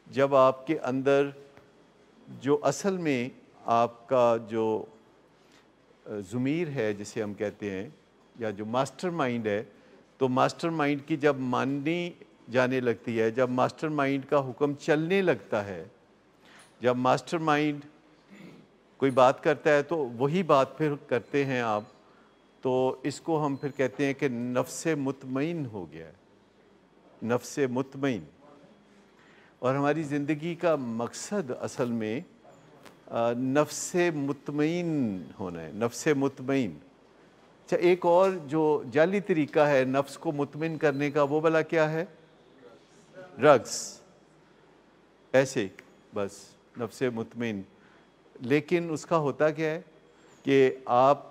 جب آپ کے اندر جو اصل میں آپ کا جو ضمیر ہے جسے ہم کہتے ہیں یا جو ماسٹر مائنڈ ہے، تو ماسٹر مائنڈ کی جب مانی جانے لگتی ہے، جب ماسٹر مائنڈ کا حکم چلنے لگتا ہے، جب ماسٹر مائنڈ کوئی بات کرتا ہے تو وہی بات پھر کرتے ہیں آپ، تو اس کو ہم پھر کہتے ہیں کہ نفس مطمئن ہو گیا ہے، نفس مطمئن۔ اور ہماری زندگی کا مقصد اصل میں نفس مطمئن ہونا ہے، نفس مطمئن۔ اچھا، ایک اور جو جعلی طریقہ ہے نفس کو مطمئن کرنے کا، وہ بلا کیا ہے؟ ڈرگس، ایسے بس نفس مطمئن۔ لیکن اس کا ہوتا کیا ہے کہ آپ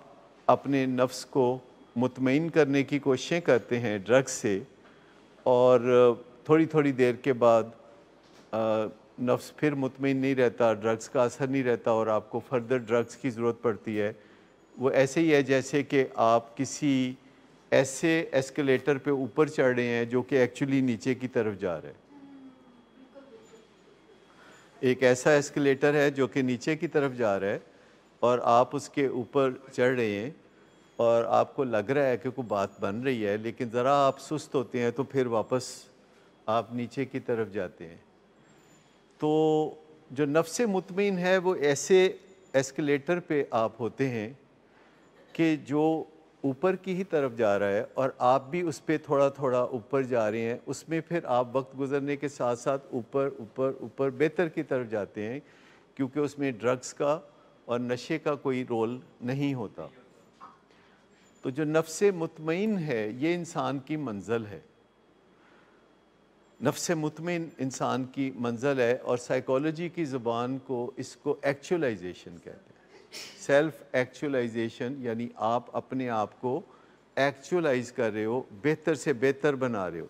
اپنے نفس کو مطمئن کرنے کی کوششیں کرتے ہیں ڈرگس سے، اور تھوڑی تھوڑی دیر کے بعد نفس پھر مطمئن نہیں رہتا، ڈرگس کا اثر نہیں رہتا اور آپ کو فردر ڈرگس کی ضرورت پڑتی ہے۔ وہ ایسے ہی ہے جیسے کہ آپ کسی ایسے ایسکیلیٹر پہ اوپر چڑھ رہے ہیں جو کہ ایکچولی نیچے کی طرف جا رہا ہے۔ ایک ایسا ایسکیلیٹر ہے جو کہ نیچے کی طرف جا رہا ہے اور آپ اس کے اوپر چڑھ رہے ہیں اور آپ کو لگ رہا ہے کہ کوئی بات بن رہی ہے، لیکن ذرا آپ سست ہوتے ہیں تو پھر واپس آپ نیچے کی طرف جاتے ہیں۔ تو جو نفس مطمئن ہے وہ ایسے ایسکیلیٹر پہ آپ ہوتے ہیں کہ جو اوپر کی ہی طرف جا رہا ہے اور آپ بھی اس پہ تھوڑا تھوڑا اوپر جا رہے ہیں، اس میں پھر آپ وقت گزرنے کے ساتھ ساتھ اوپر اوپر اوپر بہتر کی طرف جاتے ہیں، کیونکہ اس میں ڈرگس کا اور نشے کا کوئی رول نہیں ہوتا۔ تو جو نفس مطمئن ہے یہ انسان کی منزل ہے، نفس مطمئن انسان کی منزل ہے، اور سائیکالوجی کی زبان کو اس کو ایکچولائزیشن کہتے ہیں۔ سیلف ایکچولائزیشن یعنی آپ اپنے آپ کو ایکچولائز کر رہے ہو، بہتر سے بہتر بنا رہے ہو۔